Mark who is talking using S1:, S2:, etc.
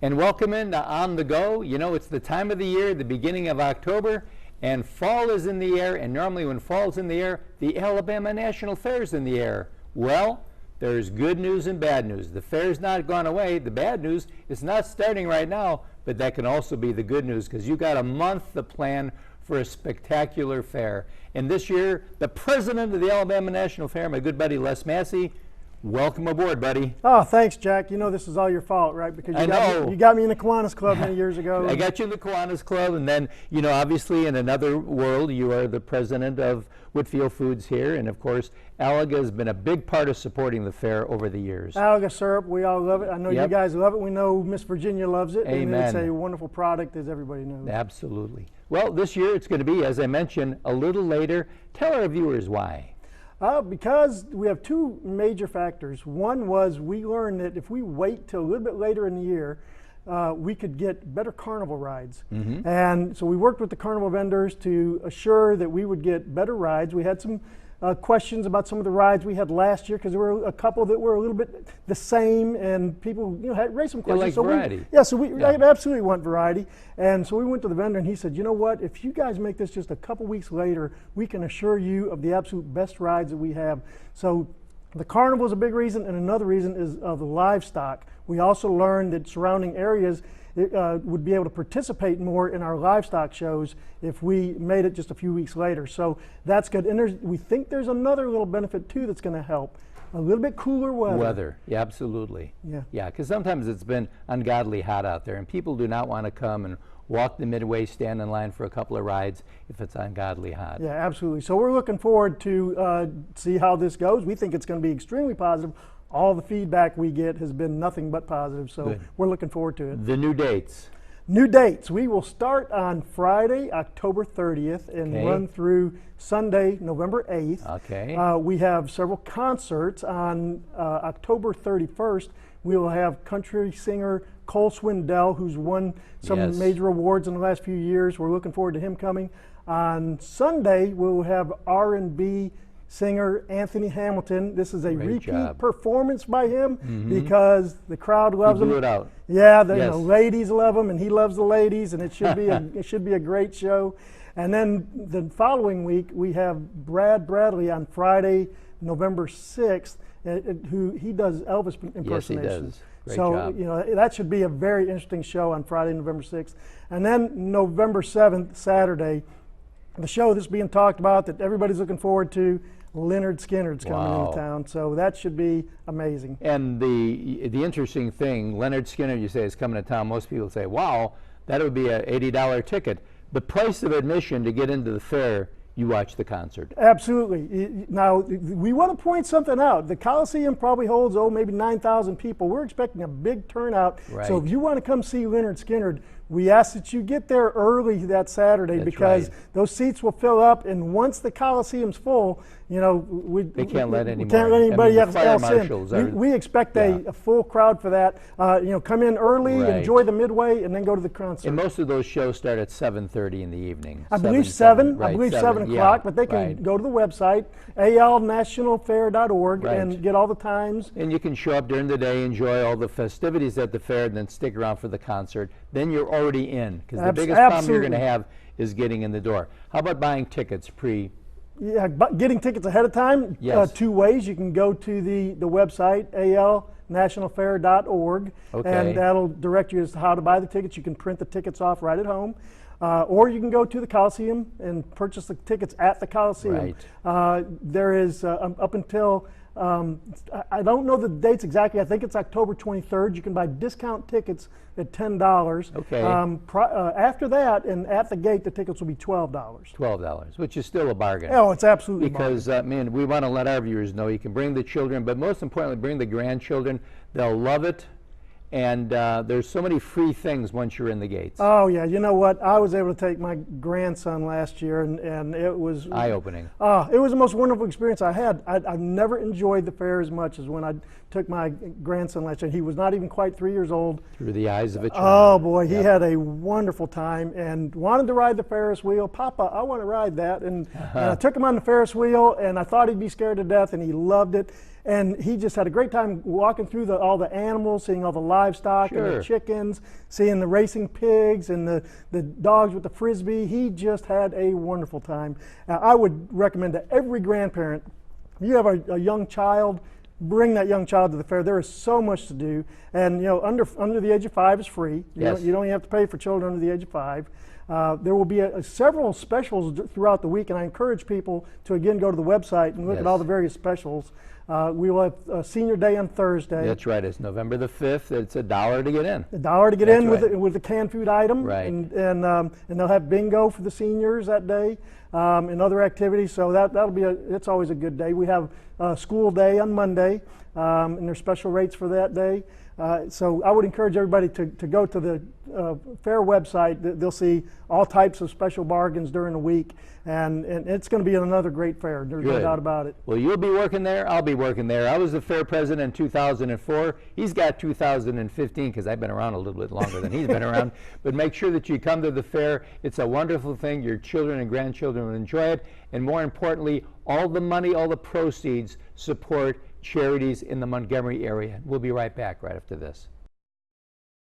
S1: And welcome into On the Go. You know, it's the time of the year, the beginning of October, and fall is in the air. And normally when fall's in the air, the Alabama National Fair is in the air. Well, there's good news and bad news. The fair's not gone away. The bad news is not starting right now, but that can also be the good news because you got a month to plan for a spectacular fair. And this year, the president of the Alabama National Fair, my good buddy Les Massey, welcome aboard, buddy.
S2: Oh, thanks, Jack. You know this is all your fault, right? Because you got me in the Kiwanis Club many years ago.
S1: I got you in the Kiwanis Club, and then, you know, obviously in another world, you are the president of Whitfield Foods here, and of course, Alaga has been a big part of supporting the fair over the years.
S2: Alaga syrup, we all love it. I know you guys love it. We know Miss Virginia loves it.
S1: Amen.
S2: And it's a wonderful product, as everybody knows.
S1: Absolutely. Well, this year it's going to be, as I mentioned, a little later. Tell our viewers why.
S2: Because we have two major factors. One was we learned that if we wait till a little bit later in the year, we could get better carnival rides. Mm-hmm. And so we worked with the carnival vendors to assure that we would get better rides. We had some questions about some of the rides we had last year because there were a couple that were a little bit the same, and people had raised some questions.
S1: Like variety.
S2: We absolutely want variety. And so we went to the vendor and he said, you know what, if you guys make this just a couple weeks later, we can assure you of the absolute best rides that we have. So the carnival is a big reason, and another reason is the livestock. We also learned that surrounding areas would be able to participate more in our livestock shows if we made it just a few weeks later. So that's good. And we think there's another little benefit too that's going to help. A little bit cooler weather.
S1: Yeah, absolutely.
S2: Yeah,
S1: because sometimes it's been ungodly hot out there, and people do not want to come and walk the midway, stand in line for a couple of rides if it's ungodly hot.
S2: Yeah, absolutely. So we're looking forward to see how this goes. We think it's going to be extremely positive. All the feedback we get has been nothing but positive, so good. We're looking forward to it.
S1: The new dates.
S2: New dates. We will start on Friday, October 30th, and run through Sunday, November 8th.
S1: Okay.
S2: We have several concerts on October 31st. We will have country singer Cole Swindell, who's won some major awards in the last few years. We're looking forward to him coming. On Sunday, we'll have R&B singer Anthony Hamilton. This is a repeat performance by him because the crowd loves him.
S1: He blew it out.
S2: Yeah, the ladies love him, and he loves the ladies, and it should be a great show. And then the following week we have Bradley on Friday, November 6th, who he does Elvis impersonations.
S1: Yes, he does. Great job.
S2: You know, that should be a very interesting show on Friday, November 6th. And then November 7th, Saturday, the show that's being talked about that everybody's looking forward to, Lynrd Synrd's coming into town, so that should be amazing.
S1: And the interesting thing, Lynrd Synrd, you say, is coming to town. Most people say, wow, that would be an $80 ticket. The price of admission to get into the fair, you watch the concert.
S2: Absolutely. Now, we want to point something out. The Coliseum probably holds, maybe 9,000 people. We're expecting a big turnout. Right. So if you want to come see Lynrd Synrd, we ask that you get there early that Saturday because those seats will fill up, and once the Coliseum's full, you know,
S1: they can't let
S2: anybody else in. We expect a full crowd for that. You know, come in early, enjoy the midway, and then go to the concert.
S1: And most of those shows start at 7:30 in the evening.
S2: I believe 7 o'clock, but they can go to the website, alnationalfair.org, and get all the times.
S1: And you can show up during the day, enjoy all the festivities at the fair, and then stick around for the concert. Then you're already in, because the biggest problem you're going to have is getting in the door. How about buying tickets pre?
S2: Yeah, getting tickets ahead of time. Two ways. You can go to the website, alnationalfair.org, and that'll direct you as to how to buy the tickets. You can print the tickets off right at home. Or you can go to the Coliseum and purchase the tickets at the Coliseum. There is, up until, I don't know the dates exactly, I think it's October 23rd. You can buy discount tickets at $10. After that, and at the gate, the tickets will be $12.
S1: $12, which is still a bargain.
S2: Oh, it's absolutely
S1: because, man, we want to let our viewers know you can bring the children, but most importantly, bring the grandchildren. They'll love it. And there's so many free things once you're in the gates.
S2: Oh, yeah. You know what? I was able to take my grandson last year, and it was
S1: eye-opening.
S2: It was the most wonderful experience I had. I've never enjoyed the fair as much as when I took my grandson last year. He was not even quite 3 years old.
S1: Through the eyes of a
S2: Oh
S1: child.
S2: boy, he
S1: Yep.
S2: had a wonderful time and wanted to ride the Ferris wheel. Papa, I want to ride that. And I took him on the Ferris wheel, and I thought he'd be scared to death, and he loved it. And he just had a great time walking through all the animals, seeing all the livestock and
S1: Sure.
S2: the chickens, seeing the racing pigs and the dogs with the frisbee. He just had a wonderful time. I would recommend to every grandparent, if you have a young child, bring that young child to the fair. There is so much to do, and you know, under the age of 5 is free.
S1: Yes.
S2: You don't even have to pay for children under the age of 5. There will be several specials throughout the week, and I encourage people to again go to the website and look at
S1: Yes.
S2: all the various specials. We will have Senior Day on Thursday.
S1: That's right. It's November the 5th. It's $1 to get in.
S2: $1 to get
S1: That's
S2: in
S1: right.
S2: with a canned food item,
S1: Right.
S2: and they'll have bingo for the seniors that day, and other activities. So that'll be it's always a good day. We have school day on Monday, and there's special rates for that day. So I would encourage everybody to go to the fair website. They'll see all types of special bargains during the week, and it's going to be another great fair. There's no
S1: Good.
S2: doubt about it.
S1: Well, you'll be working there. I'll be working there. I was the fair president in 2004. He's got 2015 because I've been around a little bit longer than he's been around. But make sure that you come to the fair. It's a wonderful thing. Your children and grandchildren will enjoy it. And more importantly, all the money, all the proceeds support charities in the Montgomery area. We'll be right back right after this.